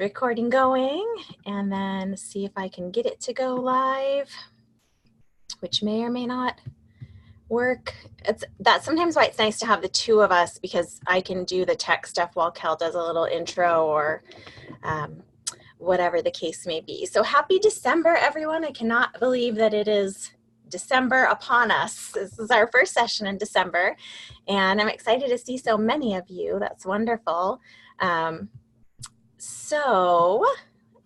Recording going, and then see if I can get it to go live, which may or may not work. That's sometimes why it's nice to have the two of us, because I can do the tech stuff while Kel does a little intro or whatever the case may be. So happy December, everyone. I cannot believe that it is December upon us. This is our first session in December, and I'm excited to see so many of you. That's wonderful. So,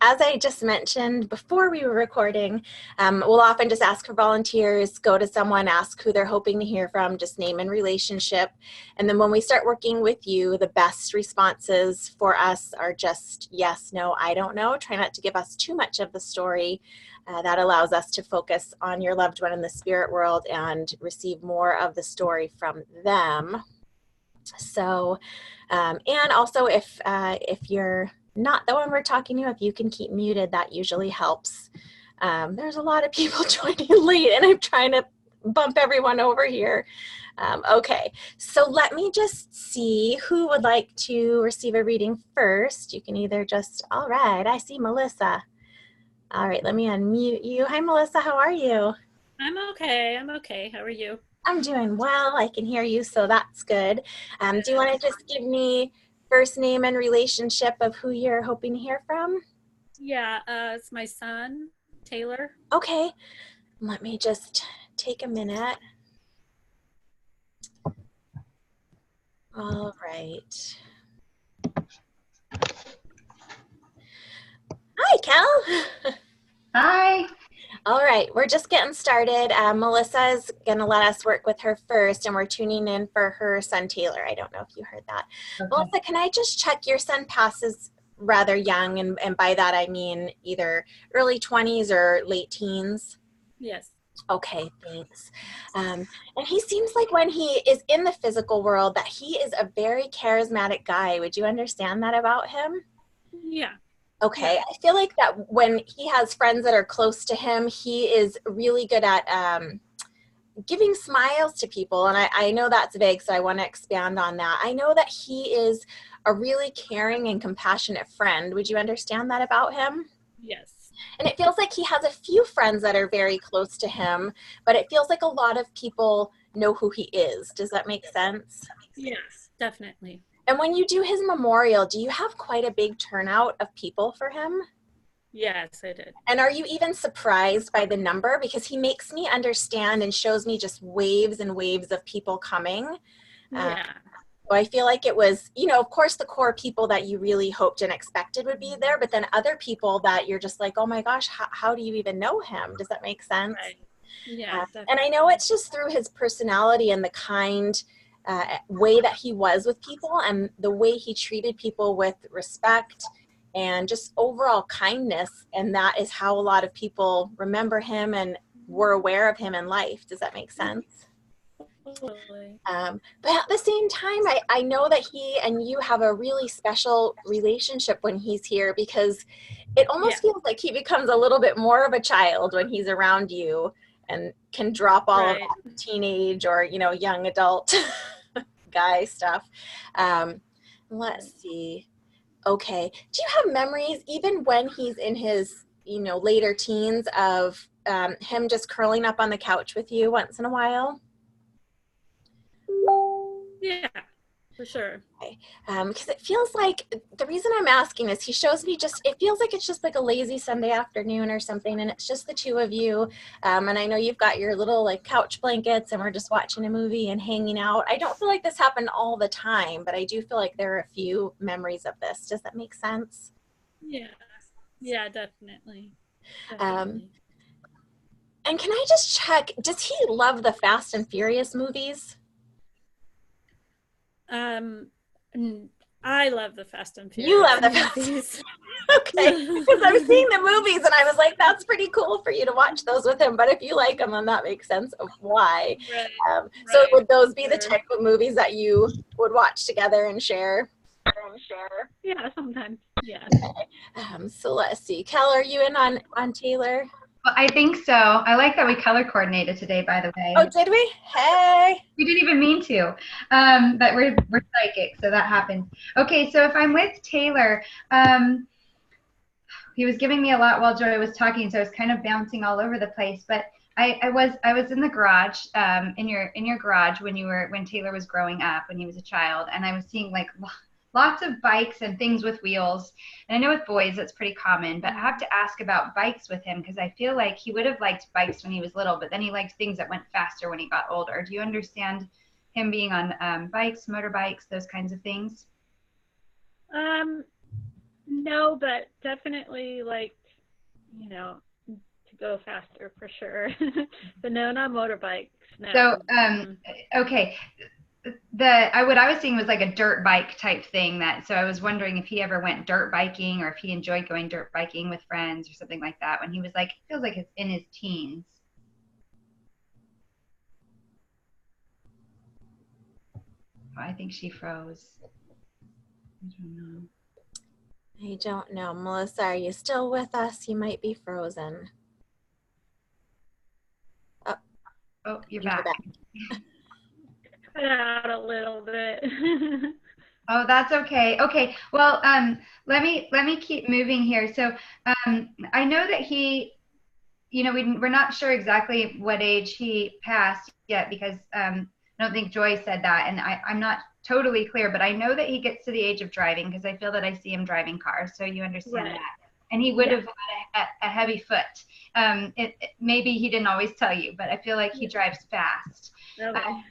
as I just mentioned before we were recording, we'll often just ask for volunteers, go to someone, ask who they're hoping to hear from, just name and relationship. And then when we start working with you, the best responses for us are just yes, no, I don't know. Try not to give us too much of the story. That allows us to focus on your loved one in the spirit world and receive more of the story from them. So, and also if you're not the one we're talking to, if you can keep muted, that usually helps. There's a lot of people joining late, and I'm trying to bump everyone over here. Okay, so let me just see who would like to receive a reading first. You can either just, all right, I see Melissa. All right, let me unmute you. Hi, Melissa, how are you? I'm okay. How are you? I'm doing well. I can hear you, so that's good. Do you want to just give me first name and relationship of who you're hoping to hear from? Yeah, it's my son, Taylor. Okay, let me just take a minute. All right. Hi, Kel. Hi. All right, we're just getting started. Melissa is going to let us work with her first, and we're tuning in for her son, Taylor. I don't know if you heard that. Okay. Melissa, can I just check your son passes rather young, and by that I mean either early 20s or late teens? Yes. Okay, thanks. And he seems like when he is in the physical world that he is a very charismatic guy. Would you understand that about him? Yeah. Okay, yeah. I feel like that when he has friends that are close to him, he is really good at giving smiles to people. And I know that's vague, so I want to expand on that. I know that he is a really caring and compassionate friend. Would you understand that about him? Yes. And it feels like he has a few friends that are very close to him, but it feels like a lot of people know who he is. Does that make sense? Yes, definitely. And when you do his memorial, do you have quite a big turnout of people for him? Yes, I did. And are you even surprised by the number? Because he makes me understand and shows me just waves and waves of people coming. Yeah. So I feel like it was, you know, of course, the core people that you really hoped and expected would be there, but then other people that you're just like, oh my gosh, how do you even know him? Does that make sense? Right. Yeah. And I know it's just through his personality and the kind way that he was with people and the way he treated people with respect and just overall kindness. And that is how a lot of people remember him and were aware of him in life. Does that make sense? Totally. But at the same time, I know that he and you have a really special relationship when he's here, because it almost feels like he becomes a little bit more of a child when he's around you and can drop all of that teenage or, you know, young adult guy stuff. Let's see. Okay. Do you have memories, even when he's in his, you know, later teens, of him just curling up on the couch with you once in a while? Yeah, for sure. Okay. Because it feels like, the reason I'm asking is he shows me just, it feels like it's just like a lazy Sunday afternoon or something, and it's just the two of you. And I know you've got your little like couch blankets and we're just watching a movie and hanging out. I don't feel like this happened all the time, but I do feel like there are a few memories of this. Does that make sense? Yeah, definitely. And can I just check, does he love the Fast and Furious movies? I love the Fast and Furious. You love the Fast movies. Okay, because I'm seeing the movies and I was like, that's pretty cool for you to watch those with him. But if you like them, then that makes sense of why. So would those be the type of movies that you would watch together and share? Yeah, sometimes. Yeah. Okay. So let's see. Kel, are you in on Taylor? Well, I think so. I like that we color coordinated today, by the way. Oh, did we? Hey. We didn't even mean to, but we're psychic, so that happened. Okay, so if I'm with Taylor, he was giving me a lot while Joy was talking, so I was kind of bouncing all over the place. But I was in the garage, in your garage when Taylor was growing up, when he was a child, and I was seeing like lots of bikes and things with wheels. And I know with boys that's pretty common, but I have to ask about bikes with him because I feel like he would have liked bikes when he was little, but then he liked things that went faster when he got older. Do you understand him being on bikes, motorbikes, those kinds of things? No, but definitely like, you know, to go faster for sure. But no, not motorbikes. No. So, okay. What I was seeing was like a dirt bike type thing so I was wondering if he ever went dirt biking or if he enjoyed going dirt biking with friends or something like that when he was like, feels like it's in his teens. Oh, I think she froze. I don't know. I don't know. Melissa, are you still with us? You might be frozen. Oh, you're back. Cut out a little bit. Oh, that's okay. Okay. Well, let me keep moving here. So, I know that he, you know, we're not sure exactly what age he passed yet because I don't think Joy said that, and I'm not totally clear, but I know that he gets to the age of driving because I feel that I see him driving cars, so you understand Right. that. And he would have had a heavy foot. Maybe he didn't always tell you, but I feel like he drives fast. Okay.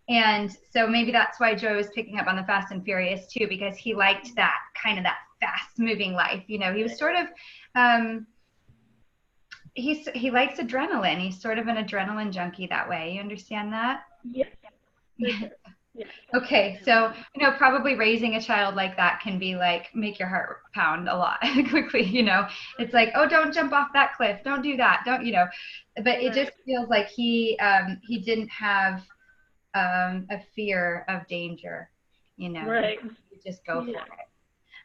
And so maybe that's why Joy was picking up on the Fast and Furious too, because he liked that kind of that fast moving life. You know, he was sort of, he likes adrenaline. He's sort of an adrenaline junkie that way. You understand that? Yes. Yeah. Okay, so you know, probably raising a child like that can be like make your heart pound a lot quickly. You know, it's like, oh, don't jump off that cliff, don't do that, don't, you know. But it just feels like he didn't have a fear of danger. You know, right. you just go for it.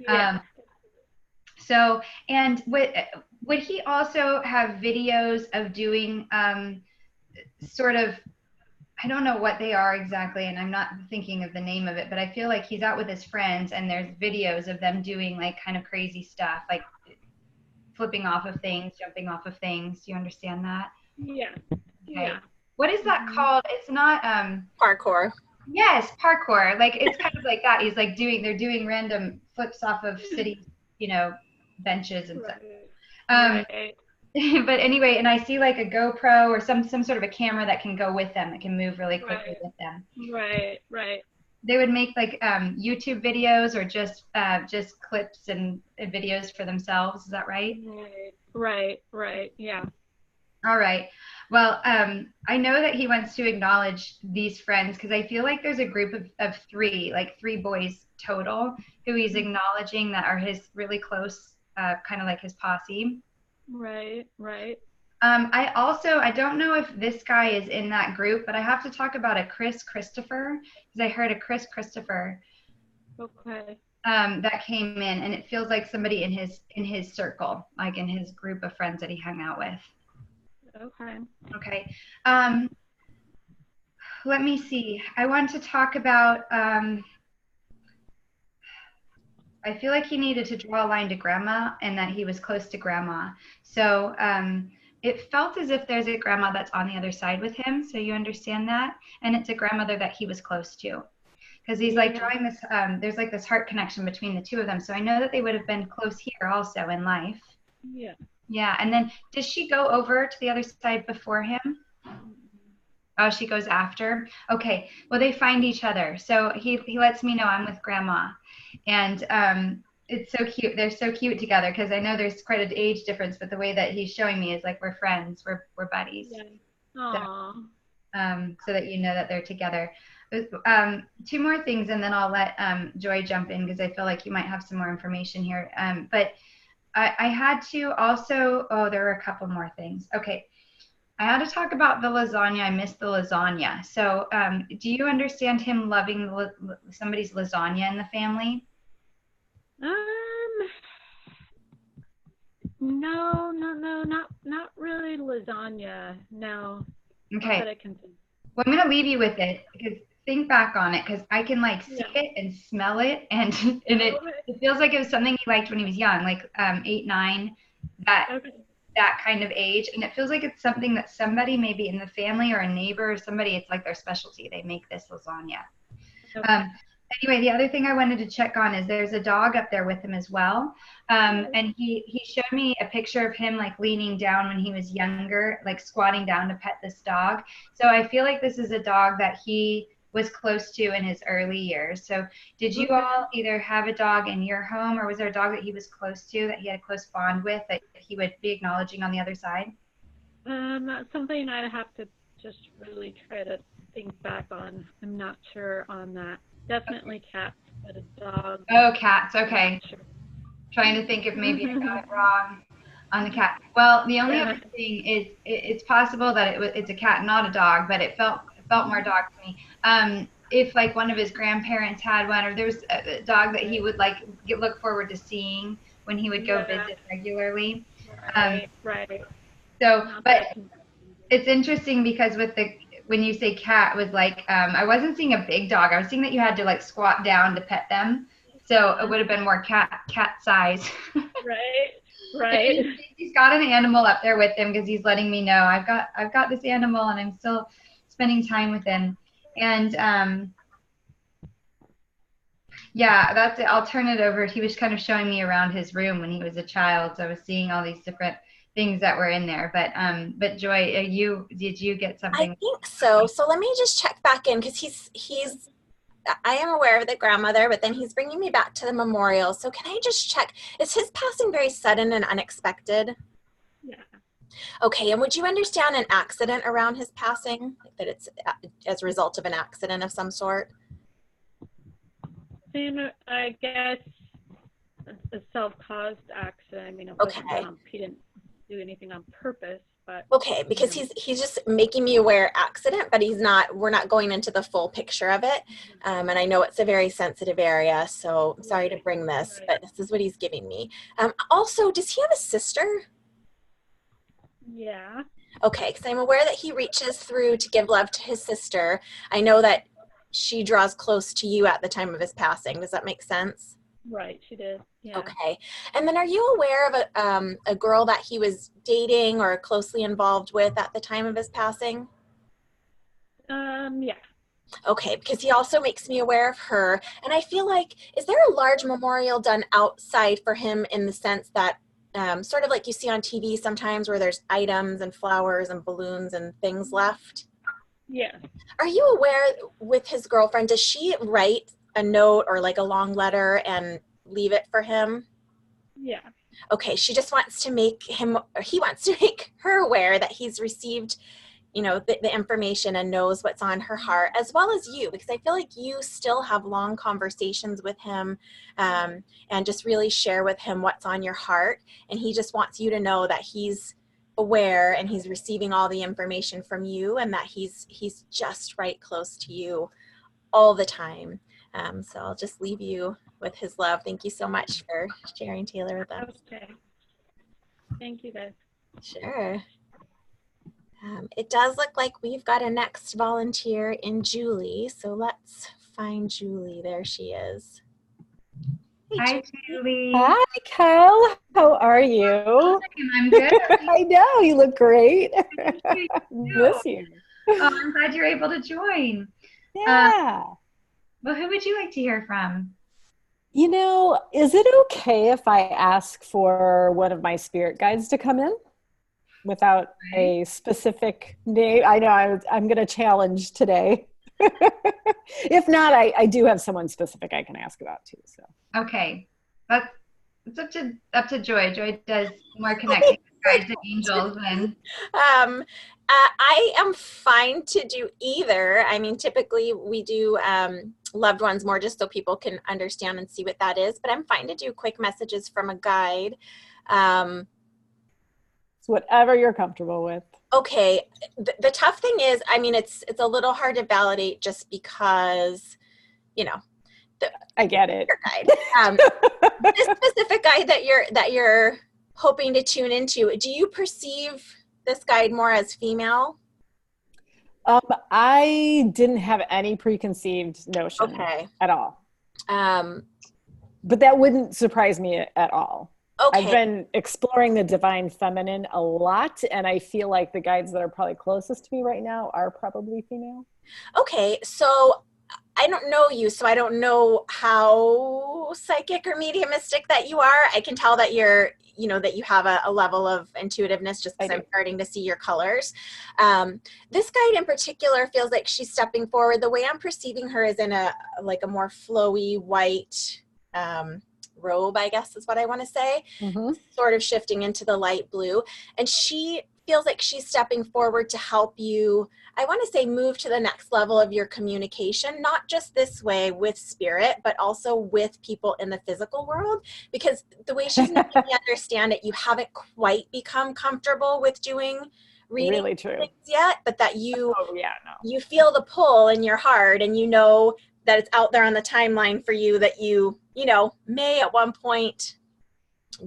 Yeah. So, and would he also have videos of doing sort of, I don't know what they are exactly, and I'm not thinking of the name of it, but I feel like he's out with his friends and there's videos of them doing like kind of crazy stuff, like flipping off of things, jumping off of things. Do you understand that? Yeah. Okay. Yeah. What is that called? It's not Parkour. Yes, parkour. Like it's kind of like that. He's like they're doing random flips off of city, you know, benches and stuff. Right. But anyway, and I see like a GoPro or some sort of a camera that can go with them, that can move really quickly with them. Right. They would make like YouTube videos or just clips and videos for themselves. Is that right? Right. Yeah. All right. Well, I know that he wants to acknowledge these friends because I feel like there's a group of three boys total who he's acknowledging that are his really close, kind of like his posse. Right. I don't know if this guy is in that group, but I have to talk about a Chris Christopher because I heard a Chris Christopher. Okay. That came in, and it feels like somebody in his circle, like in his group of friends that he hung out with. Okay. Let me see. I want to talk about. I feel like he needed to draw a line to grandma and that he was close to grandma. So it felt as if there's a grandma that's on the other side with him. So you understand that? And it's a grandmother that he was close to. Because he's like drawing this, there's like this heart connection between the two of them. So I know that they would have been close here also in life. Yeah. Yeah. And then does she go over to the other side before him? Oh, she goes after? Okay. Well, they find each other. So he lets me know I'm with grandma. And it's so cute. They're so cute together because I know there's quite an age difference, but the way that he's showing me is like we're friends, we're buddies. Yeah. Aww. So that you know that they're together. Two more things, and then I'll let Joy jump in because I feel like you might have some more information here. But I had to also, there were a couple more things. Okay. I had to talk about the lasagna. I missed the lasagna. So do you understand him loving somebody's lasagna in the family? No, not really lasagna. No. Okay. Not that I can think. Well, I'm going to leave you with it because think back on it because I can like see it and smell it, and it feels like it was something he liked when he was young, like 8, 9, that kind of age, and it feels like it's something that somebody maybe in the family or a neighbor or somebody, it's like their specialty. They make this lasagna. Anyway, the other thing I wanted to check on is there's a dog up there with him as well. And he showed me a picture of him like leaning down when he was younger, like squatting down to pet this dog. So I feel like this is a dog that he was close to in his early years. So did you all either have a dog in your home, or was there a dog that he was close to, that he had a close bond with, that he would be acknowledging on the other side? That's something I'd have to just really try to think back on. I'm not sure on that. Definitely cats, but a dog. Oh, cats. Okay. Sure. Trying to think if maybe I got it wrong on the cat. Well, the only other thing is it's possible that it's a cat, not a dog, but it felt more dog to me. If like one of his grandparents had one, or there's a dog that he would like look forward to seeing when he would go visit regularly. Right. So, but it's interesting because when you say cat, was like I wasn't seeing a big dog. I was seeing that you had to like squat down to pet them. So it would have been more cat size. Right. He's got an animal up there with him because he's letting me know I've got this animal and I'm still spending time with him. And yeah, that's it. I'll turn it over. He was kind of showing me around his room when he was a child, so I was seeing all these different things that were in there. But Joy, did you get something? I think so. So let me just check back in, because he's I am aware of the grandmother, but then he's bringing me back to the memorial. So can I just check, is his passing very sudden and unexpected? Yeah. Okay, and would you understand an accident around his passing, that it's as a result of an accident of some sort? And I guess a self-caused accident. I mean, he didn't do anything on purpose. But, okay, because he's just making me aware accident, but we're not going into the full picture of it. And I know it's a very sensitive area, so I'm sorry to bring this, but this is what he's giving me. Also, does he have a sister? Yeah. Okay, because I'm aware that he reaches through to give love to his sister. I know that she draws close to you at the time of his passing. Does that make sense? Right, she did. Yeah. Okay. And then are you aware of a girl that he was dating or closely involved with at the time of his passing? Yeah. Okay, because he also makes me aware of her. And I feel like, is there a large memorial done outside for him, in the sense that sort of like you see on TV sometimes, where there's items and flowers and balloons and things left? Yeah. Are you aware with his girlfriend, does she write a note or like a long letter and leave it for him? Yeah. Okay, she just wants to make he wants to make her aware that he's received, the information and knows what's on her heart, as well as you, because I feel like you still have long conversations with him, and just really share with him what's on your heart. And he just wants you to know that he's aware and he's receiving all the information from you, and that he's just right close to you all the time. So I'll just leave you with his love. Thank you so much for sharing, Taylor, with us. Okay. Thank you, guys. Sure. It does look like we've got a next volunteer in Julie. So let's find Julie. There she is. Hey, hi, Julie. Hi, Kel. How are you? I'm good. I know. You look great. Miss you. Oh, I'm glad you're able to join. Yeah. Well, who would you like to hear from? Is it okay if I ask for one of my spirit guides to come in without a specific name? I know I'm going to challenge today. If not, I do have someone specific I can ask about too. So okay, it's up to Joy. Joy does more connecting with guides and angels, and I am fine to do either. I mean, typically we do loved ones more just so people can understand and see what that is, but I'm fine to do quick messages from a guide. It's whatever you're comfortable with. Okay. The tough thing is, I mean, it's a little hard to validate just because, I get it. Your guide. This specific guide that you're hoping to tune into, do you perceive this guide more as female? I didn't have any preconceived notion Okay. at all. Um, But that wouldn't surprise me at all. I've okay. been exploring the divine feminine a lot, and I feel like the guides that are probably closest to me right now are probably female. Okay. So I don't know you, so I don't know how psychic or mediumistic that you are. I can tell that that you have a level of intuitiveness just I because do. I'm starting to see your colors. This guide in particular feels like she's stepping forward. The way I'm perceiving her is in a more flowy white robe, I guess is what I want to say, Mm-hmm. sort of shifting into the light blue. And she feels like she's stepping forward to help you, I want to say, move to the next level of your communication, not just this way with spirit, but also with people in the physical world. Because the way she's making me understand it, you haven't quite become comfortable with doing reading Really true. things yet, but that Oh, yeah, no. you feel the pull in your heart, and you know that it's out there on the timeline for you, that you may at one point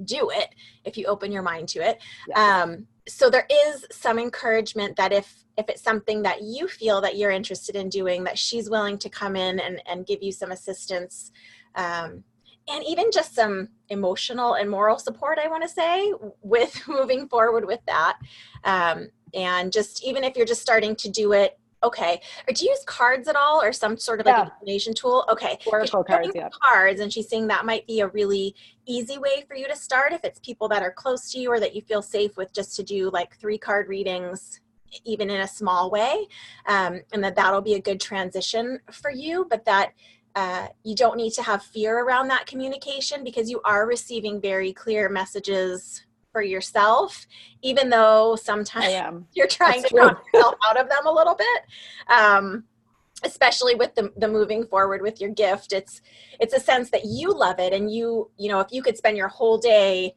do it if you open your mind to it. Yes. So there is some encouragement that if it's something that you feel that you're interested in doing, that she's willing to come in and give you some assistance, and even just some emotional and moral support, I want to say, with moving forward with that. And just even if you're just starting to do it, okay. Or do you use cards at all, or some sort of like a divination tool? Okay. Oracle cards, yeah. Cards, and she's saying that might be a really easy way for you to start if it's people that are close to you or that you feel safe with, just to do like 3 card readings, even in a small way, and that'll be a good transition for you. But that you don't need to have fear around that communication, because you are receiving very clear messages for yourself, even though sometimes you're trying to talk yourself out of them a little bit. Especially with the moving forward with your gift, it's a sense that you love it, and if you could spend your whole day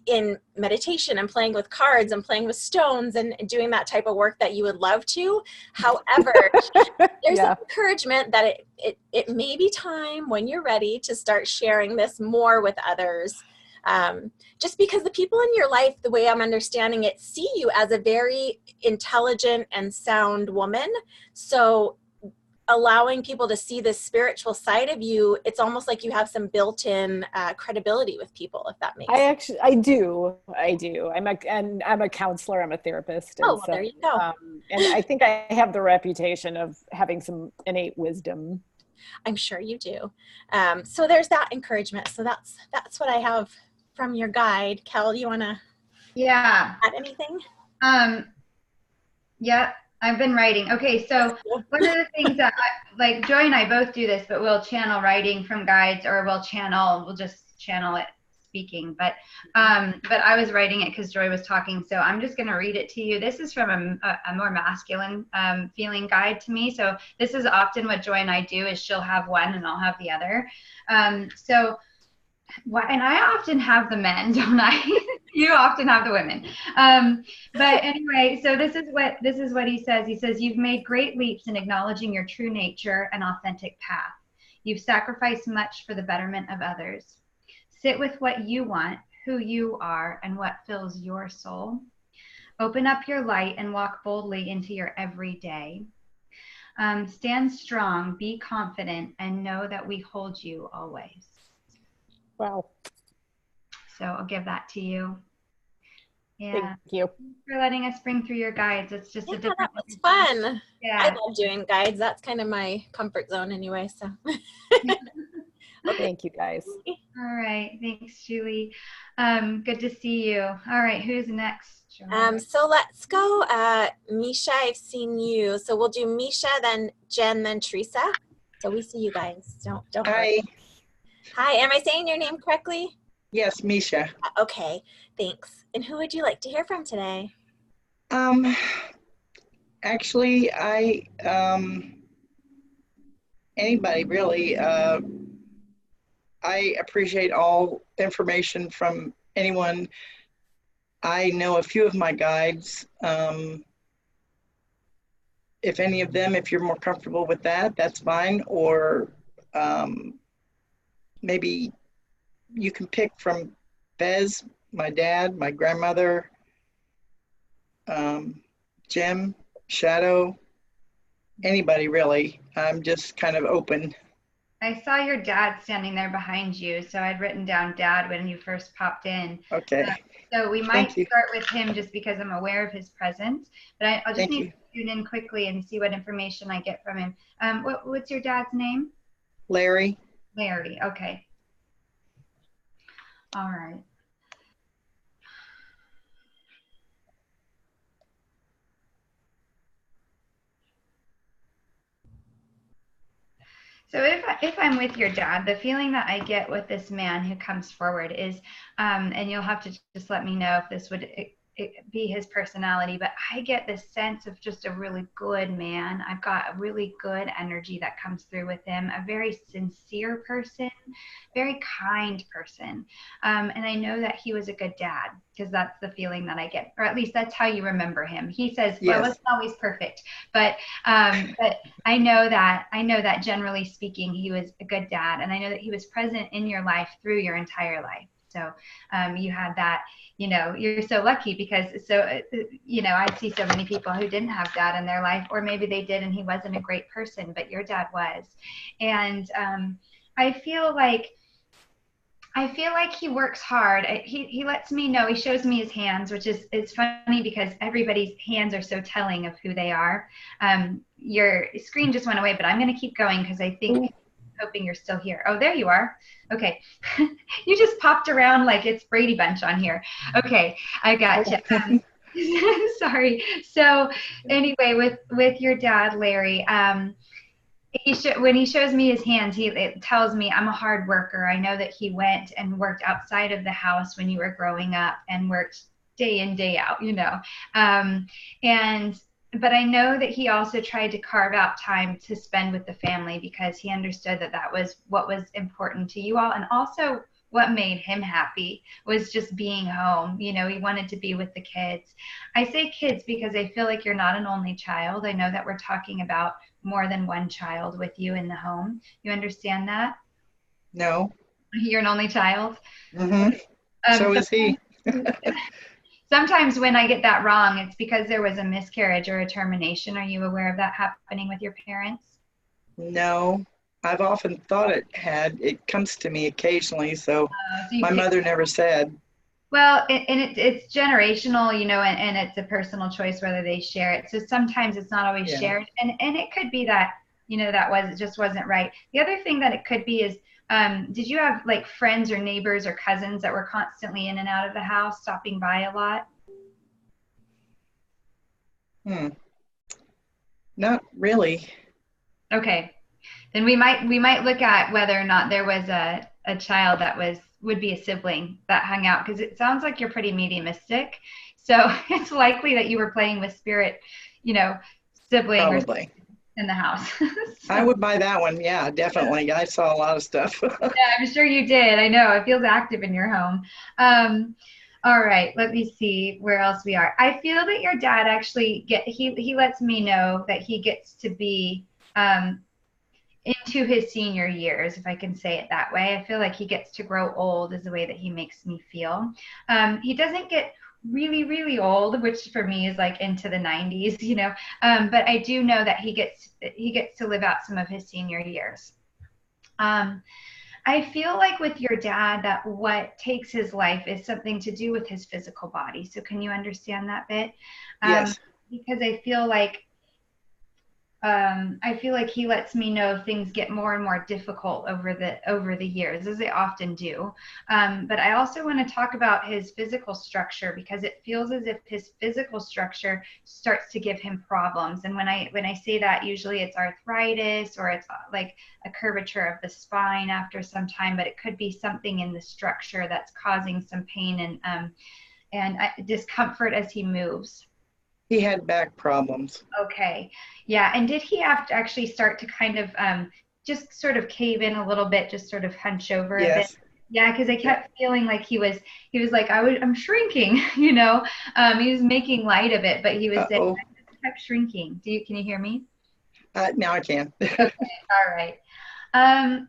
in meditation and playing with cards and playing with stones and doing that type of work, that you would love to. However, there's an encouragement that it may be time, when you're ready, to start sharing this more with others. Just because the people in your life, the way I'm understanding it, see you as a very intelligent and sound woman. So allowing people to see this spiritual side of you, it's almost like you have some built-in credibility with people, if that makes sense. I do. I'm a counselor. I'm a therapist. And there you go. And I think I have the reputation of having some innate wisdom. I'm sure you do. So there's that encouragement. So that's what I have from your guide. Kel, you want to add anything? Yeah. I've been writing. Okay, so one of the things that like Joy and I both do this, but we'll channel writing from guides, or we'll just channel it speaking. But I was writing it because Joy was talking, so I'm just going to read it to you. This is from a more masculine feeling guide to me. So this is often what Joy and I do, is she'll have one and I'll have the other. And I often have the men, don't I? You often have the women. But anyway, so this is what he says. He says, you've made great leaps in acknowledging your true nature and authentic path. You've sacrificed much for the betterment of others. Sit with what you want, who you are, and what fills your soul. Open up your light and walk boldly into your everyday. Stand strong, be confident, and know that we hold you always. Wow. So I'll give that to you. Yeah. Thank you for letting us bring through your guides. It's just a different. That was fun. Yeah. I love doing guides. That's kind of my comfort zone anyway. So. Thank you, guys. All right. Thanks, Julie. Good to see you. All right. Who's next? So let's go. Misha, I've seen you. So we'll do Misha, then Jen, then Teresa. So we see you guys. Don't worry. Hi. Am I saying your name correctly? Yes, Misha. Okay. Thanks. And who would you like to hear from today? Actually, anybody really. I appreciate all information from anyone. I know a few of my guides. If any of them, if you're more comfortable with that, that's fine. Or maybe you can pick from Bez, my dad, my grandmother, Jim, Shadow, anybody really. I'm just kind of open. I saw your dad standing there behind you, so I'd written down dad when you first popped in. Okay. So we might Thank you. start with him just because I'm aware of his presence, but I'll just Thank need you. to tune in quickly and see what information I get from him. What's your dad's name? Larry. Larry. Okay. All right. So if I'm with your dad, the feeling that I get with this man who comes forward is, and you'll have to just let me know if this would it be his personality, but I get this sense of just a really good man. I've got a really good energy that comes through with him, a very sincere person, very kind person. And I know that he was a good dad because that's the feeling that I get, or at least that's how you remember him. He says, well, Yes. it's always perfect, but I know that generally speaking, he was a good dad, and I know that he was present in your life through your entire life. So you had that, you're so lucky because I see so many people who didn't have dad in their life, or maybe they did and he wasn't a great person, but your dad was. And I feel like he works hard. He lets me know, he shows me his hands, which is it's funny because everybody's hands are so telling of who they are. Your screen just went away, but I'm going to keep going because I think, hoping you're still here. Oh, there you are. Okay. You just popped around like it's Brady Bunch on here. Okay. I got you. Sorry. So anyway, with your dad, Larry, when he shows me his hands, it tells me I'm a hard worker. I know that he went and worked outside of the house when you were growing up and worked day in, day out, but I know that he also tried to carve out time to spend with the family because he understood that was what was important to you all. And also what made him happy was just being home. He wanted to be with the kids. I say kids because I feel like you're not an only child. I know that we're talking about more than one child with you in the home. You understand that? No. You're an only child? Mm-hmm. So is he. Sometimes when I get that wrong, it's because there was a miscarriage or a termination. Are you aware of that happening with your parents? No. I've often thought it had. It comes to me occasionally, so my mother never said. Well, it's generational, and it's a personal choice whether they share it. So sometimes it's not always shared, and it could be that it just wasn't right. The other thing that it could be is, did you have like friends or neighbors or cousins that were constantly in and out of the house, stopping by a lot? Not really. Okay, then we might look at whether or not there was a child that would be a sibling that hung out, because it sounds like you're pretty mediumistic. So it's likely that you were playing with spirit, sibling Probably. or in the house. So, I would buy that one. Yeah, definitely. I saw a lot of stuff. yeah, I'm sure you did. I know it feels active in your home. All right, let me see where else we are. I feel that your dad actually he lets me know that he gets to be into his senior years, if I can say it that way. I feel like he gets to grow old is the way that he makes me feel. He doesn't get really, really old, which for me is like into the 90s, but I do know that he gets to live out some of his senior years. I feel like with your dad that what takes his life is something to do with his physical body. So can you understand that bit? Yes. Because I feel like he lets me know things get more and more difficult over the years, as they often do. But I also want to talk about his physical structure, because it feels as if his physical structure starts to give him problems. And when I say that, usually it's arthritis or it's like a curvature of the spine after some time, but it could be something in the structure that's causing some pain and discomfort as he moves. He had back problems. Okay. Yeah. And did he have to actually start to kind of just sort of cave in a little bit, just sort of hunch over a bit? Yeah, because I kept feeling like he was like, I'm shrinking, he was making light of it, but he was saying, I just kept shrinking. Can you hear me? Now I can. Okay. All right. I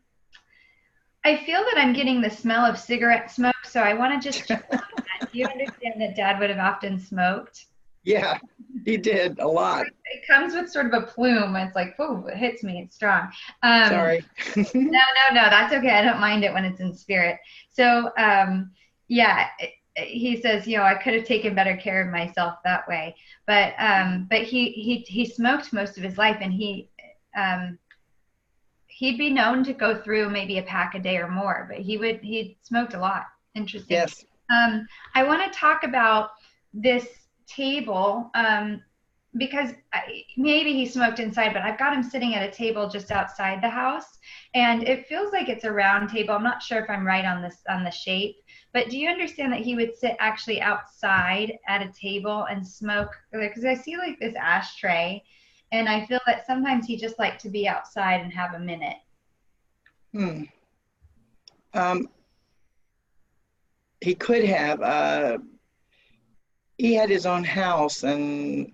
feel that I'm getting the smell of cigarette smoke, so I want to just check on that. Do you understand that Dad would have often smoked? Yeah, he did a lot. It comes with sort of a plume. It's like, oh, it hits me. It's strong. No, Sorry. that's okay. I don't mind it when it's in spirit. So, yeah, he says, I could have taken better care of myself that way. But he smoked most of his life, and he'd be known to go through maybe a pack a day or more, but he smoked a lot. Interesting. Yes. I want to talk about this table, because maybe he smoked inside, but I've got him sitting at a table just outside the house, and it feels like it's a round table. I'm not sure if I'm right on the shape, but do you understand that he would sit actually outside at a table and smoke? Because I see like this ashtray, and I feel that sometimes he just liked to be outside and have a minute. He could have. He had his own house, and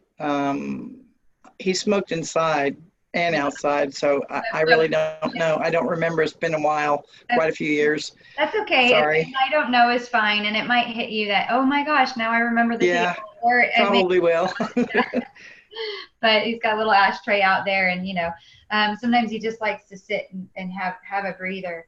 he smoked inside and outside. So I really don't know. I don't remember. It's been a while, quite a few years. That's okay. Sorry. I don't know is fine, and it might hit you that, oh my gosh, now I remember the table. Or probably will. But he's got a little ashtray out there, and sometimes he just likes to sit and have a breather.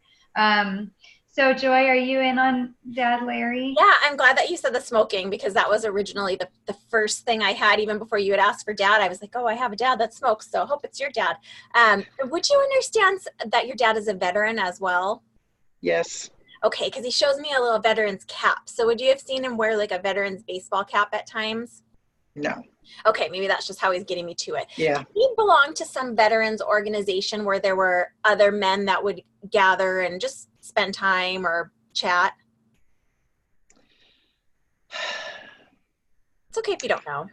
So Joy, are you in on Dad Larry? Yeah, I'm glad that you said the smoking, because that was originally the first thing I had. Even before you had asked for Dad, I was like, oh, I have a dad that smokes, so I hope it's your dad. Would you understand that your dad is a veteran as well? Yes. Okay, because he shows me a little veteran's cap. So would you have seen him wear like a veteran's baseball cap at times? No. Okay, maybe that's just how he's getting me to it. Yeah. He belonged to some veterans organization where there were other men that would gather and just spend time or chat. It's okay if you don't know.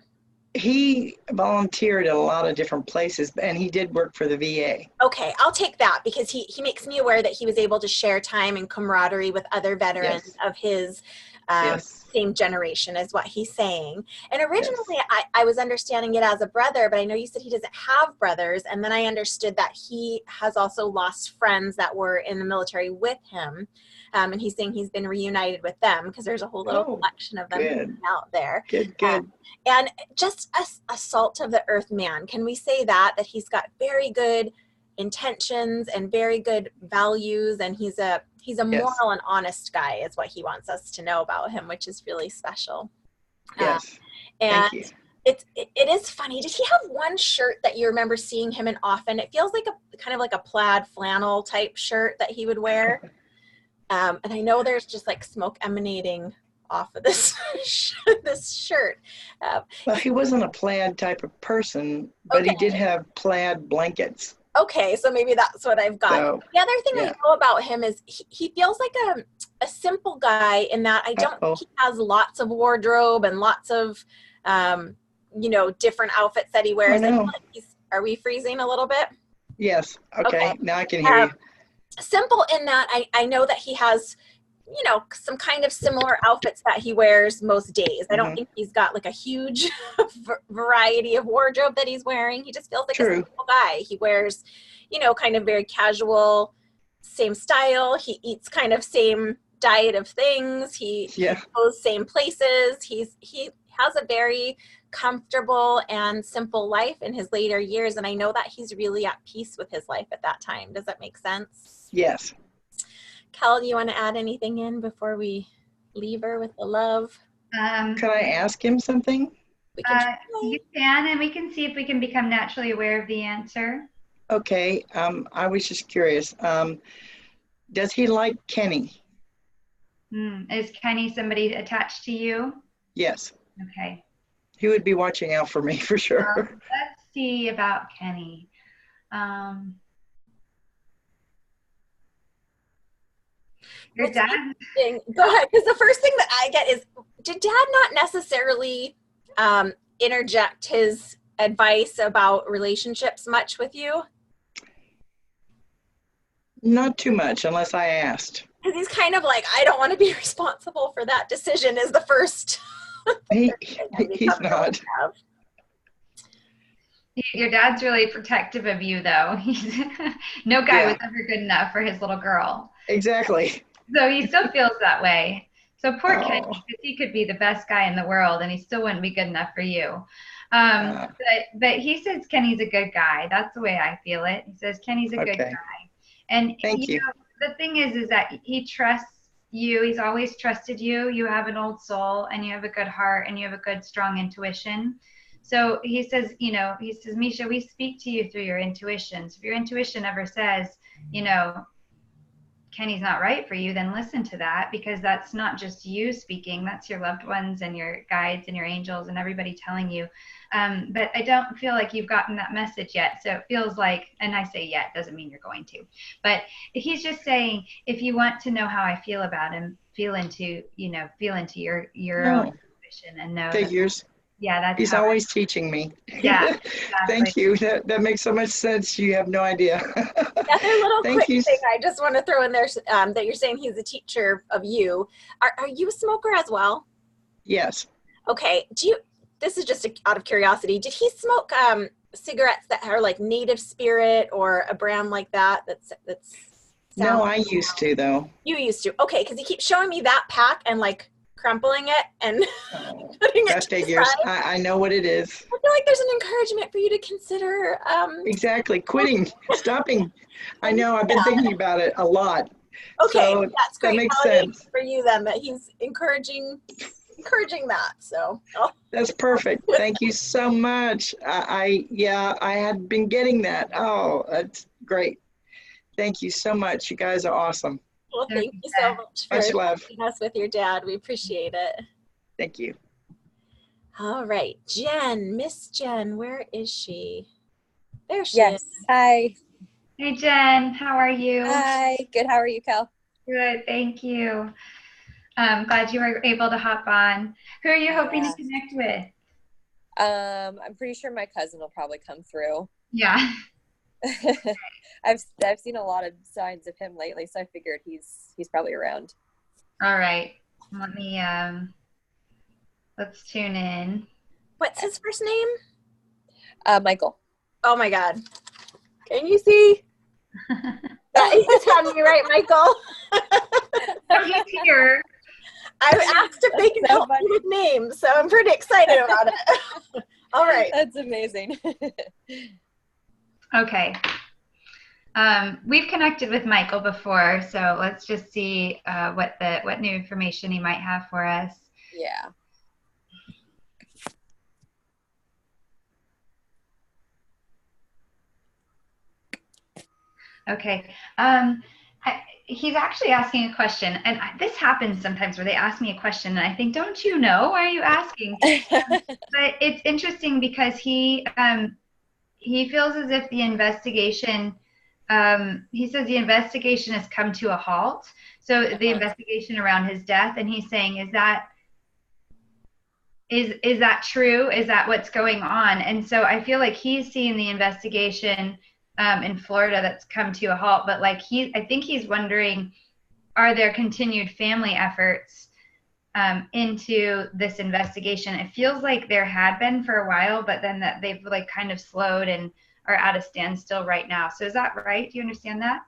He volunteered at a lot of different places, and he did work for the VA. Okay, I'll take that, because he makes me aware that he was able to share time and camaraderie with other veterans of his same generation, is what he's saying. And originally I was understanding it as a brother, but I know you said he doesn't have brothers, and then I understood that he has also lost friends that were in the military with him. And he's saying he's been reunited with them, because there's a whole little collection of them out there. Good. And just a salt of the earth man. Can we say that he's got very good intentions and very good values, and he's a moral and honest guy, is what he wants us to know about him, which is really special. Yes. And thank you. It is funny. Did he have one shirt that you remember seeing him in often? It feels like a kind of like a plaid flannel type shirt that he would wear. And I know there's just like smoke emanating off of this this shirt. Well, he wasn't a plaid type of person, but he did have plaid blankets. Okay, so maybe that's what I've got. So, the other thing I know about him is he feels like a simple guy, in that I don't think he has lots of wardrobe and lots of different outfits that he wears. No. Are we freezing a little bit? Yes. Okay. Now I can hear you. Simple in that I know that he has, some kind of similar outfits that he wears most days. I don't think he's got like a huge variety of wardrobe that he's wearing. He just feels like a simple guy. He wears, kind of very casual, same style. He eats kind of same diet of things. He goes same places. He has a very comfortable and simple life in his later years, and I know that he's really at peace with his life at that time. Does that make sense? Yes. Kel, do you want to add anything in before we leave her with the love? Can I ask him something? You can, and we can see if we can become naturally aware of the answer. Okay. I was just curious. Does he like Kenny? Is Kenny somebody attached to you? Yes. Okay. He would be watching out for me for sure. Let's see about Kenny. Your dad? Go ahead, because the first thing that I get is, did Dad not necessarily interject his advice about relationships much with you? Not too much, unless I asked. Because he's kind of like, I don't want to be responsible for that decision, is the first. He's not. Your dad's really protective of you, though. No guy was ever good enough for his little girl. Exactly. So he still feels that way. So poor Kenny, Oh, because he could be the best guy in the world and he still wouldn't be good enough for you. uh, But he says Kenny's a good guy. That's the way I feel it. He says Kenny's a good okay. guy. And Thank you. the thing is that he trusts you. He's always trusted you. You have an old soul and you have a good heart and you have a good, strong intuition. So he says, Misha, we speak to you through your intuition. So if your intuition ever says, Kenny's not right for you, then listen to that, because that's not just you speaking, that's your loved ones and your guides and your angels and everybody telling you. But I don't feel like you've gotten that message yet. So it feels like, and I say yet, doesn't mean you're going to, but he's just saying, if you want to know how I feel about him, feel into your own Oh, intuition and know that, figures. yeah, that's He's how, always teaching me. yeah, exactly. Thank you. That makes so much sense. You have no idea. Another little Thank quick you. thing I just want to throw in there, that you're saying he's a teacher of you. Are you a smoker as well? Yes. Okay. This is just out of curiosity. Did he smoke cigarettes that are like Native Spirit or a brand like that? That's No, I used to though. You used to. Okay, because he keeps showing me that pack and like crumpling it and Oh, putting it that to the figures. side. I know what it is. I feel like there's an encouragement for you to consider. Exactly. Quitting, stopping. I know. I've been thinking about it a lot. Okay, So that's that great. makes Validation sense. for you then, that he's encouraging that. So That's perfect. Thank you so much. I had been getting that. Oh, that's great. Thank you so much. You guys are awesome. well, thank you so much for Much love. helping us with your dad. We appreciate it. Thank you. All right, Jen, Miss Jen, where is she? There she Yes. is. Hi. Hey Jen, how are you? Hi. Good. How are you, Cal? Good, thank you. Glad you were able to hop on. Who are you hoping to connect with? I'm pretty sure my cousin will probably come through. Yeah. I've seen a lot of signs of him lately, so I figured he's probably around. All right. Let me let's tune in. What's his first name? Michael. Oh my God. Can you see? Yeah, he's on me, right, Michael? So he's here. I asked if they can so help me with names, so I'm pretty excited about it. All right. That's amazing. Okay. We've connected with Michael before, so let's just see what new information he might have for us. Yeah. Okay. He's actually asking a question, and this happens sometimes where they ask me a question, and I think, don't you know? Why are you asking? But it's interesting because he feels as if the investigation, he says the investigation has come to a halt. So the investigation around his death, and he's saying, is that true? Is that what's going on? And so I feel like he's seeing the investigation in Florida that's come to a halt, but like I think he's wondering, are there continued family efforts into this investigation? It feels like there had been for a while, but then that they've like kind of slowed and are at a standstill right now. So is that right? Do you understand that?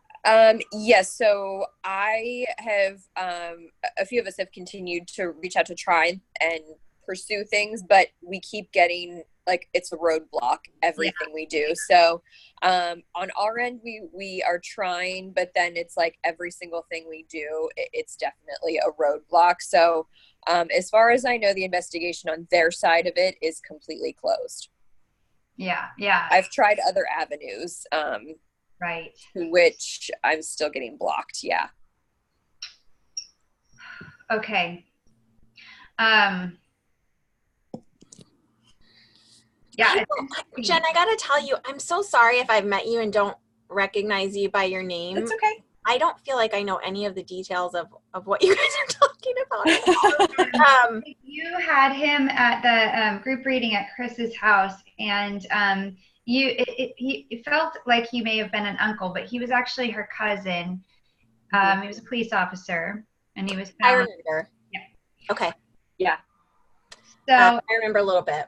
Yes. So I have, a few of us have continued to reach out to try and pursue things, but we keep getting like it's a roadblock, everything we do. So on our end, we are trying, but then it's like every single thing we do, it's definitely a roadblock. So as far as I know, the investigation on their side of it is completely closed. Yeah. I've tried other avenues, Right. which I'm still getting blocked. Yeah. Okay. Yeah. Jen, I gotta tell you, I'm so sorry if I've met you and don't recognize you by your name. It's okay. I don't feel like I know any of the details of what you guys are talking about. You had him at the group reading at Chris's house, and he felt like he may have been an uncle, but he was actually her cousin. He was a police officer, and he was found. I remember. Yeah. Okay. Yeah. So I remember a little bit.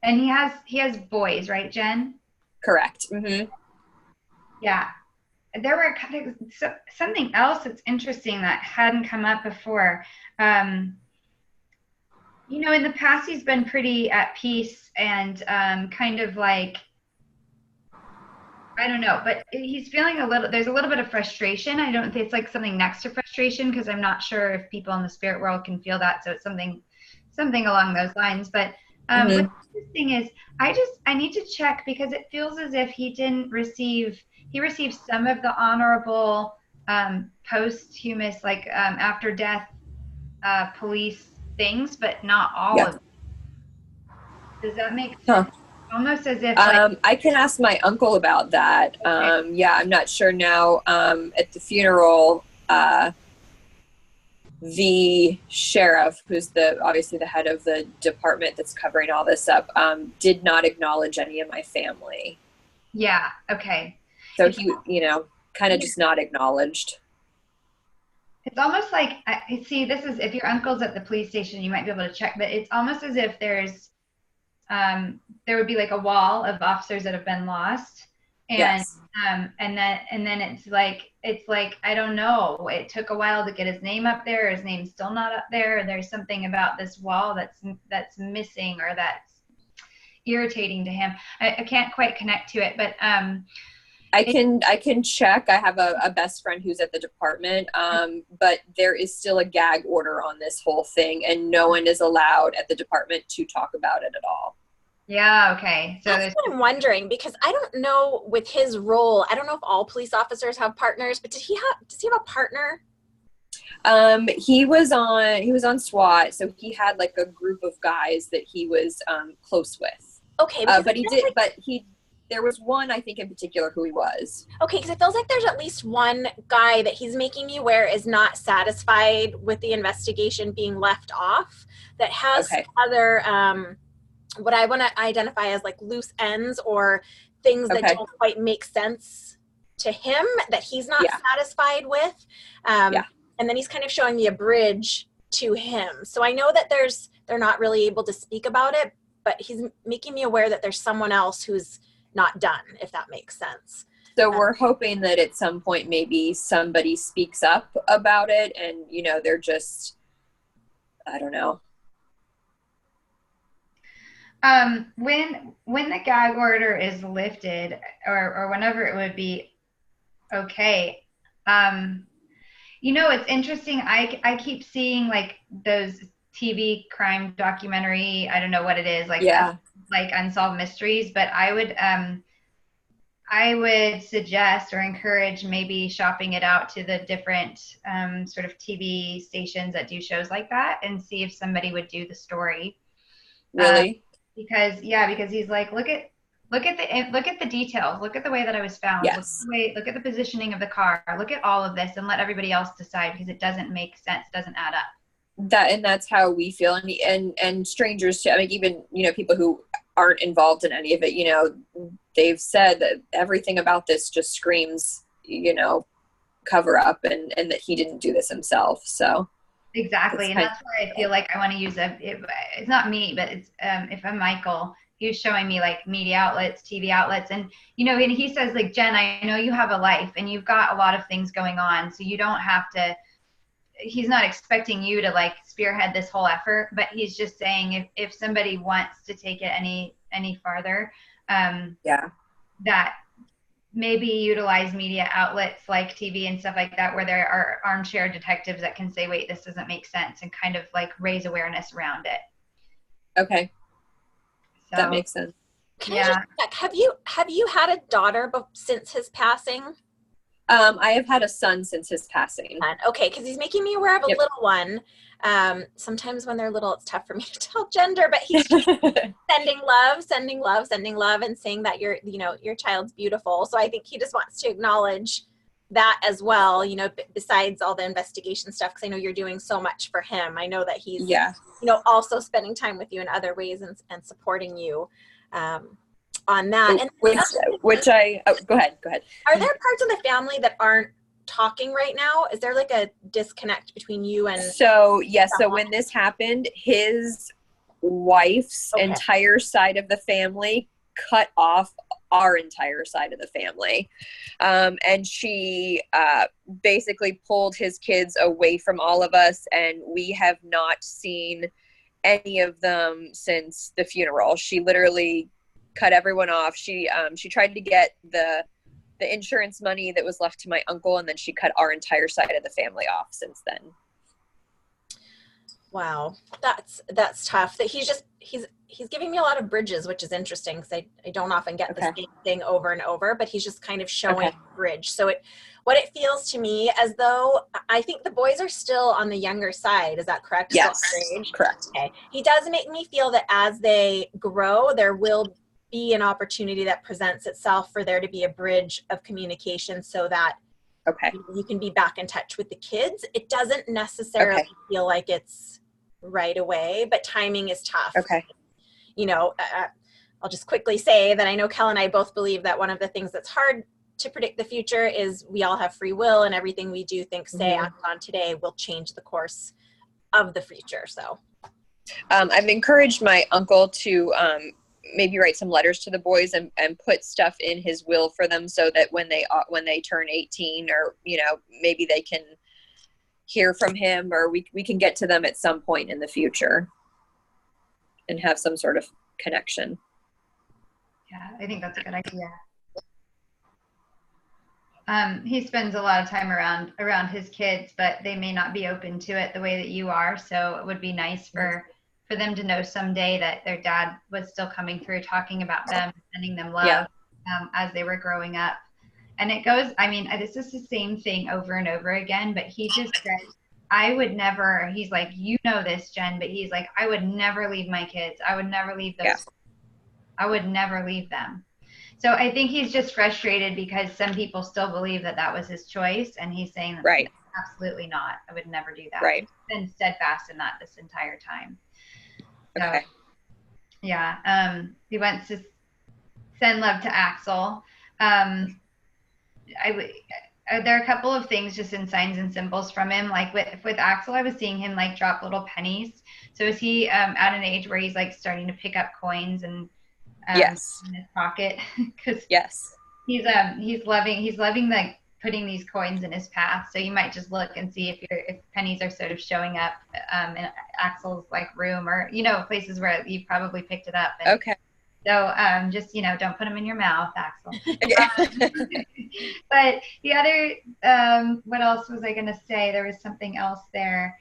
and he has boys, right, Jen? Correct. Mm-hmm. Yeah. there were kind of something else that's interesting that hadn't come up before. You know, in the past, he's been pretty at peace and kind of like, I don't know, but he's feeling there's a little bit of frustration. I don't think it's like something next to frustration, because I'm not sure if people in the spirit world can feel that. So it's something along those lines. But what's interesting is I need to check, because it feels as if he received some of the honorable posthumous, like after death police things, but not all of them. Does that make sense? Almost as if I can ask my uncle about that. Okay. Yeah, I'm not sure now. At the funeral, the sheriff, who's obviously the head of the department that's covering all this up, did not acknowledge any of my family. Yeah. Okay. So he, kind of just not acknowledged. It's almost like, see, this is, if your uncle's at the police station, you might be able to check, but it's almost as if there would be like a wall of officers that have been lost. And, yes. And then it's like, I don't know, it took a while to get his name up there. His name's still not up there. There's something about this wall that's missing, or that's irritating to him. I can't quite connect to it, but, I can check. I have a best friend who's at the department, but there is still a gag order on this whole thing, and no one is allowed at the department to talk about it at all. Yeah. Okay. So that's what I'm wondering, because I don't know with his role. I don't know if all police officers have partners, but does he have a partner? He was on SWAT, so he had like a group of guys that he was close with. Okay. There was one, I think, in particular who he was. Okay, because it feels like there's at least one guy that he's making me aware is not satisfied with the investigation being left off, that has other, what I want to identify as like loose ends, or things that don't quite make sense to him, that he's not satisfied with. And then he's kind of showing me a bridge to him. So I know that they're not really able to speak about it, but he's making me aware that there's someone else who's not done, if that makes sense. So we're hoping that at some point maybe somebody speaks up about it, and they're just, I don't know. When the gag order is lifted, or whenever it would be okay, it's interesting. I keep seeing like those TV crime documentary, I don't know what it is, like like Unsolved Mysteries, but I would suggest or encourage maybe shopping it out to the different sort of TV stations that do shows like that, and see if somebody would do the story. Really? Because he's like, look at the details, look at the way that I was found, yes. look at the positioning of the car, look at all of this, and let everybody else decide, because it doesn't make sense, doesn't add up. That's how we feel, and strangers too. I mean, even people who aren't involved in any of it, they've said that everything about this just screams, cover up, and that he didn't do this himself. So exactly, and that's why I feel like I want to use it's not me, but it's if I'm Michael, he was showing me like media outlets, TV outlets, and and he says like, Jen, I know you have a life and you've got a lot of things going on, so you don't have to. He's not expecting you to like spearhead this whole effort, but he's just saying if somebody wants to take it any farther, that maybe utilize media outlets like TV and stuff like that, where there are armchair detectives that can say, wait, this doesn't make sense, and kind of like raise awareness around it. Okay. So, that makes sense. Can I just check, have you had a daughter since his passing? I have had a son since his passing. Okay, because he's making me aware of a little one. Sometimes when they're little, it's tough for me to tell gender, but he's just sending love, and saying that your child's beautiful. So I think he just wants to acknowledge that as well, besides all the investigation stuff, because I know you're doing so much for him. I know that he's, also spending time with you in other ways and supporting you. On that, and go ahead. Are there parts of the family that aren't talking right now? Is there like a disconnect between you and? So when this happened, his wife's entire side of the family cut off our entire side of the family. And she basically pulled his kids away from all of us, and we have not seen any of them since the funeral. She literally cut everyone off. She tried to get the insurance money that was left to my uncle, and then she cut our entire side of the family off since then. Wow, that's tough. That he's giving me a lot of bridges, which is interesting because I don't often get the same thing over and over, but he's just kind of showing a bridge. So what it feels to me as though, I think the boys are still on the younger side. Is that correct? Yes, correct. Okay. He does make me feel that as they grow, there will be an opportunity that presents itself for there to be a bridge of communication so that you can be back in touch with the kids. It doesn't necessarily feel like it's right away, but timing is tough. You know, I'll just quickly say that I know Kel and I both believe that one of the things that's hard to predict the future is we all have free will, and everything we do, think, say, act on today will change the course of the future. So I've encouraged my uncle to maybe write some letters to the boys and put stuff in his will for them, so that when they turn 18, or, you know, maybe they can hear from him, or we can get to them at some point in the future and have some sort of connection. Yeah, I think that's a good idea. He spends a lot of time around his kids, but they may not be open to it the way that you are. So it would be nice for them to know someday that their dad was still coming through, talking about them, sending them love as they were growing up. And it goes, I mean, this is the same thing over and over again, but he just said, I would never, he's like, you know this, Jen, but he's like, I would never leave my kids. I would never leave those. Yeah. I would never leave them. So I think he's just frustrated because some people still believe that that was his choice. And he's saying, that absolutely not. I would never do that. Right. He's been steadfast in that this entire time. So, okay. Yeah. He wants to send love to Axel. There are a couple of things just in signs and symbols from him. Like with Axel, I was seeing him like drop little pennies. So is he at an age where he's like starting to pick up coins and yes, in his pocket? Because yes, he's loving like putting these coins in his path. So you might just look and see if pennies are sort of showing up in Axel's like room, or, you know, places where you probably picked it up. And okay. So just, you know, don't put them in your mouth, Axel. But the other, what else was I going to say? There was something else there.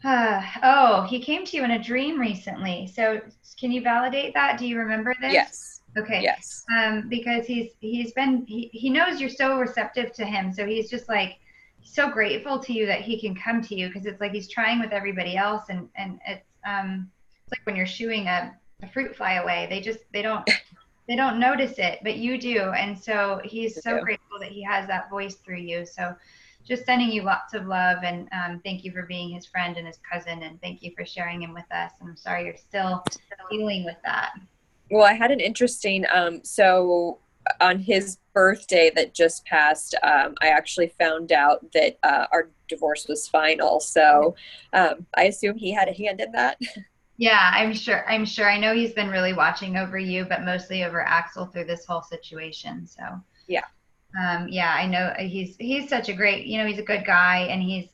Oh, he came to you in a dream recently. So can you validate that? Do you remember this? Yes. Okay. Yes. Because he knows you're so receptive to him. So he's just like, so grateful to you that he can come to you, because it's like he's trying with everybody else, and it's like when you're shooing a fruit fly away, they don't notice it, but you do. And so he's so grateful that he has that voice through you. So just sending you lots of love, and thank you for being his friend and his cousin, and thank you for sharing him with us. And I'm sorry you're still dealing with that. Well, I had an interesting, so on his birthday that just passed, I actually found out that our divorce was final. So I assume he had a hand in that. Yeah, I'm sure. I know he's been really watching over you, but mostly over Axel through this whole situation. So yeah. Yeah, I know he's such a great, you know, he's a good guy, and he's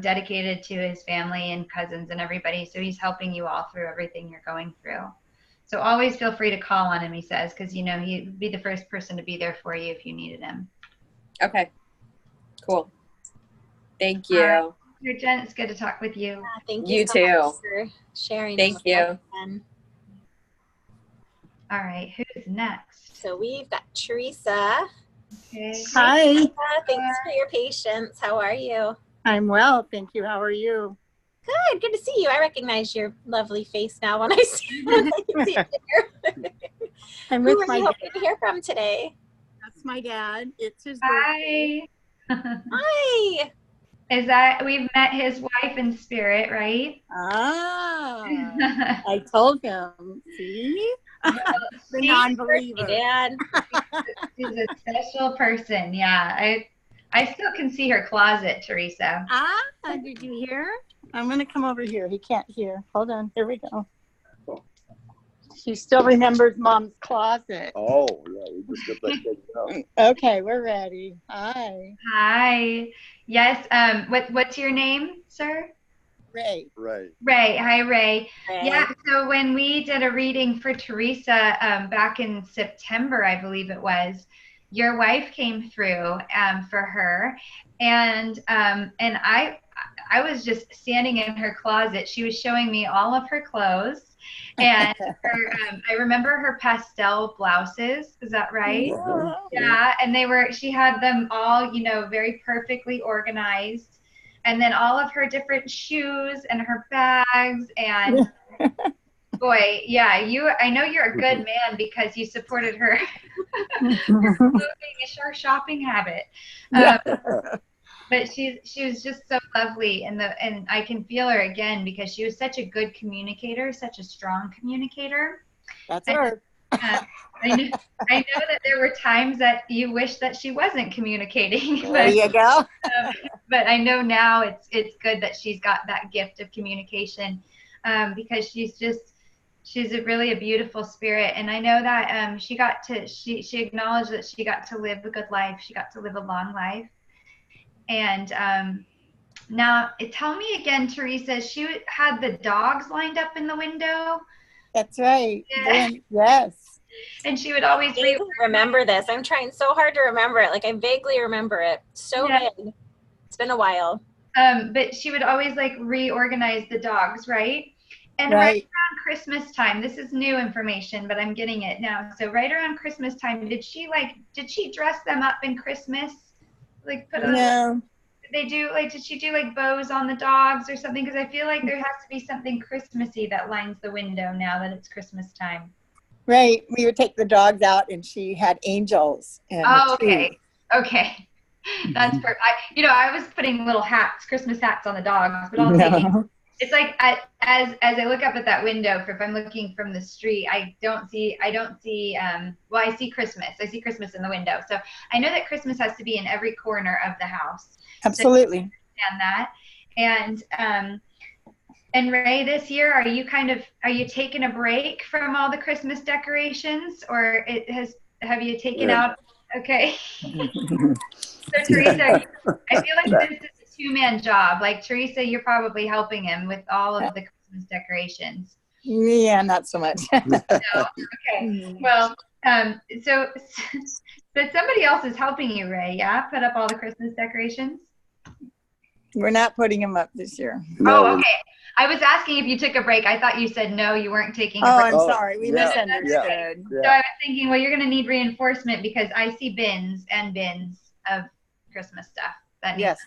dedicated to his family and cousins and everybody. So he's helping you all through everything you're going through. So always feel free to call on him, he says, because, you know, he'd be the first person to be there for you if you needed him. Okay. Cool. Thank you. Jen, it's good to talk with you. Thank you You so too. much for sharing. Thank you. All right, who's next? So we've got Teresa. Okay. Hi. Teresa, thanks for your patience. How are you? I'm well, thank you. How are you? Good to see you. I recognize your lovely face now when I see you. I'm Who with are my you dad. hoping to hear from today? That's my dad. It's his Hi. Hi. Is that, we've met his wife in spirit, right? I told him. See? The non-believer. Dad. She's a special person. Yeah. I still can see her closet, Teresa. Did you hear? I'm going to come over here. He can't hear. Hold on. Here we go. She still remembers Mom's closet. Oh, yeah, we just got that taken Okay, we're ready. Hi. Hi. Yes. What's your name, sir? Ray. Right. Ray. Hi, Ray. Ray. Yeah. So when we did a reading for Teresa back in September, I believe it was, your wife came through for her, and I was just standing in her closet. She was showing me all of her clothes, and I remember her pastel blouses. Is that right? Yeah, and she had them all, very perfectly organized. And then all of her different shoes and her bags and boy, yeah, I know you're a good man because you supported her her shopping habit. But she was just so lovely, and I can feel her again because she was such a good communicator, such a strong communicator. That's her. I know that there were times that you wish that she wasn't communicating. There you go. But I know now it's good that she's got that gift of communication because she's really a beautiful spirit. And I know that she acknowledged that she got to live a good life. She got to live a long life. And now tell me again, Teresa, she had the dogs lined up in the window. That's right. Yeah. Yes. And she would always remember this. I'm trying so hard to remember it. Like I vaguely remember it. So good. It's been a while. But she would always like reorganize the dogs, right? And right around Christmas time, this is new information, but I'm getting it now. So right around Christmas time, did she dress them up in Christmas? Like no. Did she do like bows on the dogs or something? Because I feel like there has to be something Christmassy that lines the window now that it's Christmas time. Right. We would take the dogs out and she had angels. And okay. Okay. That's perfect. I was putting little hats, Christmas hats on the dogs, but it's like as I look up at that window, if I'm looking from the street, I see Christmas. I see Christmas in the window. So I know that Christmas has to be in every corner of the house. Absolutely. So I understand that. And Ray, this year, are you taking a break from all the Christmas decorations, or have you taken out? Okay. So Teresa, I feel like this is a two-man job. Like Teresa, you're probably helping him with all of the Christmas decorations. Yeah, not so much. No? Okay. Well, so somebody else is helping you, Ray, yeah? Put up all the Christmas decorations? We're not putting them up this year. No. Oh, okay. I was asking if you took a break. I thought you said no, you weren't taking a break. I'm sorry. We misunderstood. Yeah. So I was thinking, well, you're going to need reinforcement because I see bins and bins of Christmas stuff. Yes.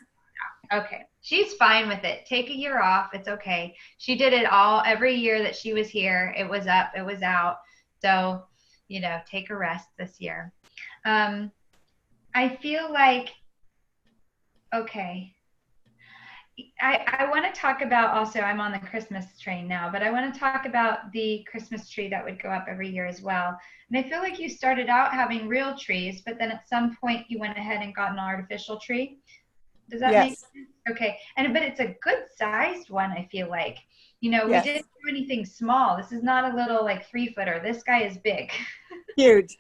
Okay. She's fine with it. Take a year off. It's okay. She did it every year that she was here. It was up, it was out. So, take a rest this year. I feel like, okay. I want to talk about also, I'm on the Christmas train now, but I want to talk about the Christmas tree that would go up every year as well. And I feel like you started out having real trees, but then at some point you went ahead and got an artificial tree. Does that make sense? Okay. But it's a good sized one, I feel like. We didn't do anything small. This is not a little like 3-footer. This guy is big. Huge.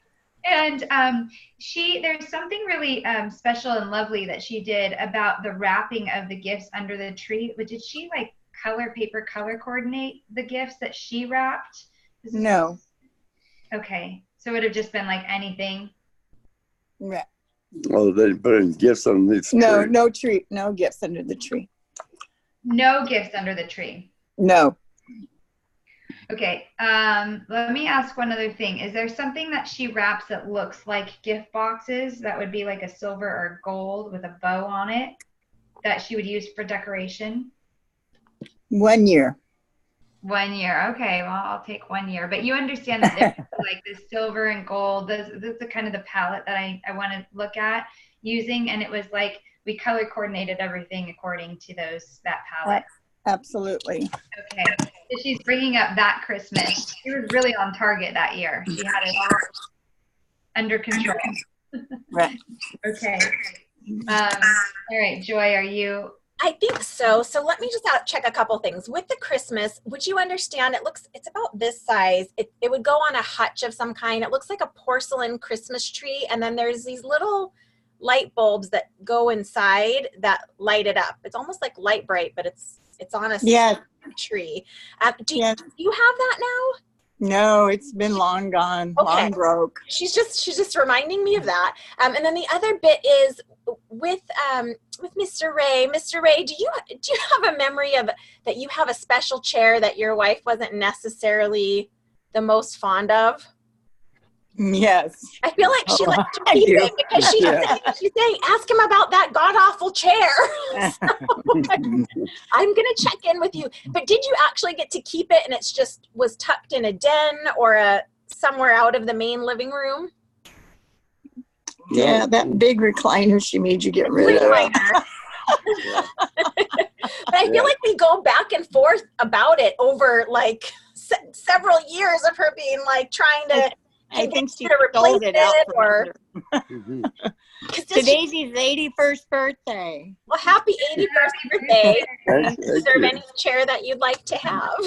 And there's something really special and lovely that she did about the wrapping of the gifts under the tree. But did she like color coordinate the gifts that she wrapped? No. Okay. So it would have just been like anything? Yeah. Oh, they put in gifts underneath the tree. No tree. No gifts under the tree. No gifts under the tree? No. Okay, let me ask one other thing. Is there something that she wraps that looks like gift boxes that would be like a silver or gold with a bow on it that she would use for decoration? 1 year. 1 year. Okay, well, I'll take 1 year. But you understand that there's like this silver and gold. This is the kind of the palette that I want to look at using. And it was like we color coordinated everything according to that palette. Absolutely. Okay. So she's bringing up that Christmas. She was really on target that year. She had it all under control. Right. Okay. All right, Joy, are you I think so. So let me just check a couple things. With the Christmas, would you understand, it's about this size. It would go on a hutch of some kind. It looks like a porcelain Christmas tree. And then there's these little light bulbs that go inside that light it up. It's almost like light bright, but it's on a tree. Do you have that now? No, it's been long gone, long broke. She's just reminding me of that. And then the other bit is with Mr. Ray. Mr. Ray, do you have a memory of that you have a special chair that your wife wasn't necessarily the most fond of? Yes. I feel like she liked to keep it because she's saying, ask him about that god-awful chair. So, I'm going to check in with you. But did you actually get to keep it and it's just was tucked in a den or somewhere out of the main living room? Yeah, that big recliner she made you get rid of. But I feel like we go back and forth about it over like several years of her being like trying to I think she sold it out for Today's his 81st birthday. Well, happy 81st birthday. Is there any chair that you'd like to have?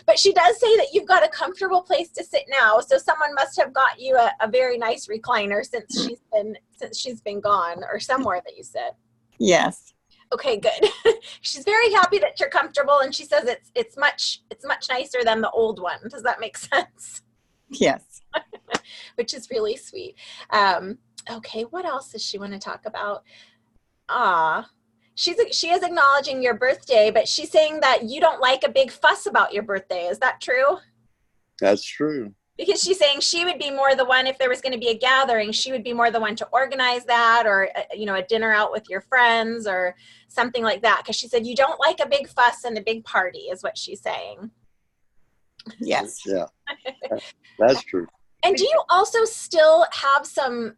But she does say that you've got a comfortable place to sit now. So someone must have got you a very nice recliner since she's been gone, or somewhere that you sit. Yes. Okay, good. She's very happy that you're comfortable, and she says it's much nicer than the old one. Does that make sense? Yes. Which is really sweet. Okay, what else does she want to talk about? She is acknowledging your birthday, but she's saying that you don't like a big fuss about your birthday. Is that true? That's true. Because she's saying she would be more the one, if there was going to be a gathering, she would be more the one to organize that, or a dinner out with your friends or something like that. Because she said you don't like a big fuss and a big party is what she's saying. Yes. Yeah, that's true. And do you also still have some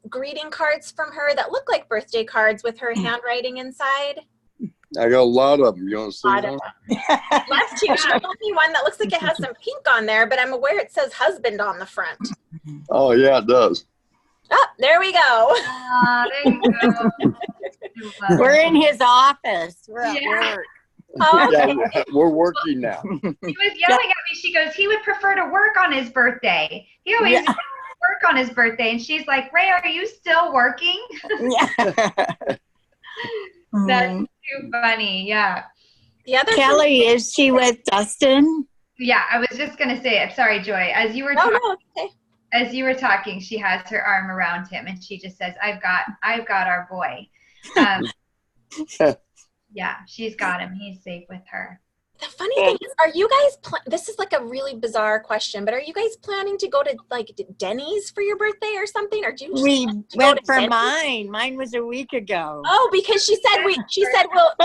greeting cards from her that look like birthday cards with her handwriting inside? I got a lot of them. You want to see them? Love to. She told me one that looks like it has some pink on there, but I'm aware it says husband on the front. Oh, yeah, it does. Oh, there we go. There you go. We're in his office. We're at work. Oh, okay. Yeah, we're working now. She was yelling at me. She goes, he would prefer to work on his birthday. He always work on his birthday. And she's like, Ray, are you still working? That's too funny. Yeah. The other Kelly, is she with Dustin? Yeah, I was just gonna say it. Sorry, Joy. As you were talking, she has her arm around him and she just says, I've got our boy. Yeah, she's got him. He's safe with her. The funny thing is, are you guys, this is like a really bizarre question, but are you guys planning to go to like Denny's for your birthday or something? Or do you just We went for Denny's? Mine. Mine was a week ago. Oh, because she said well,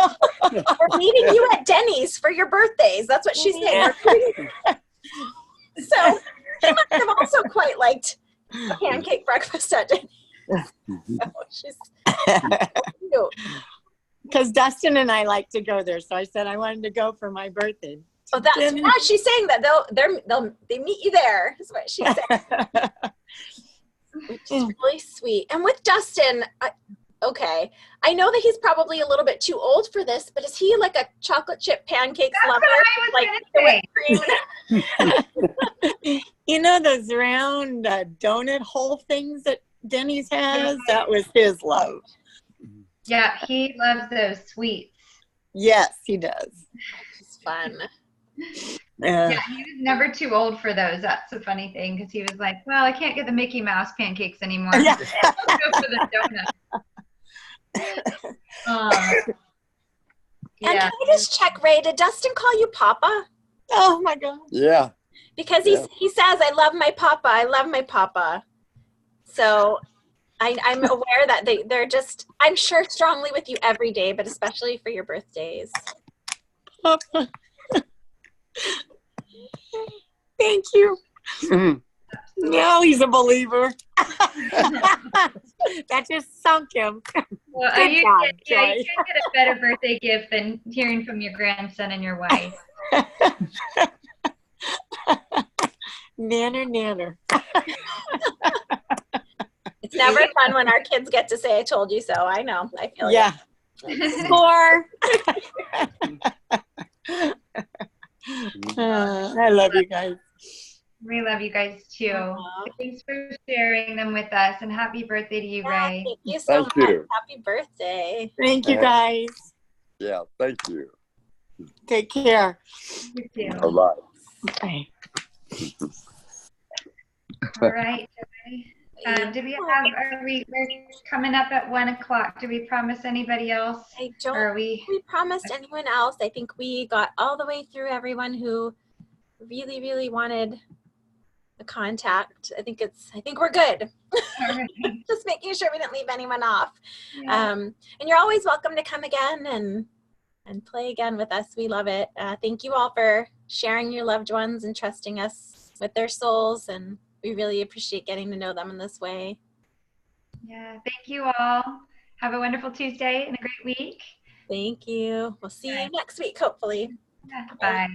we're meeting you at Denny's for your birthdays. That's what she said. So she must have also quite liked a pancake breakfast at Denny's. So she's cute. Because Dustin and I like to go there, so I said I wanted to go for my birthday. Oh, that's why she's saying that they meet you there. Is what she said. Which is really sweet. And with Dustin, okay, I know that he's probably a little bit too old for this, but is he like a chocolate chip pancakes lover? Like you know those round donut hole things that Denny's has? That was his love. Yeah, he loves those sweets. Yes, he does. It's fun. Yeah, he was never too old for those. That's a funny thing because he was like, well, I can't get the Mickey Mouse pancakes anymore. Yeah. I'll go for the donuts. And can I just check, Ray, did Dustin call you Papa? Oh, my God. Yeah. Because he says, I love my Papa. I love my Papa. So I'm aware that they're just, I'm sure, strongly with you every day, but especially for your birthdays. Thank you. Now he's a believer. That just sunk him. Well, you can get a better birthday gift than hearing from your grandson and your wife. Nanner. It's never fun when our kids get to say, I told you so. I know. I feel Yeah. Score. I love you guys. We love you guys too. Aw. Thanks for sharing them with us, and happy birthday to you, Yeah, Ray. thank you so Thank much. you. Happy birthday. Thank you, guys. Yeah, thank you. Take care. You too. Bye-bye. Bye. All right, Joy. Do we have? We're coming up at 1 o'clock. Do we promise anybody else? I don't Or are we? think we promised anyone else. I think we got all the way through everyone who really, really wanted a contact. I think we're good. All right. Just making sure we didn't leave anyone off. Yeah. And you're always welcome to come again and play again with us. We love it. Thank you all for sharing your loved ones and trusting us with their souls. And we really appreciate getting to know them in this way. Yeah. Thank you all. Have a wonderful Tuesday and a great week. Thank you. We'll see you Bye. next week, hopefully. Yeah. Bye.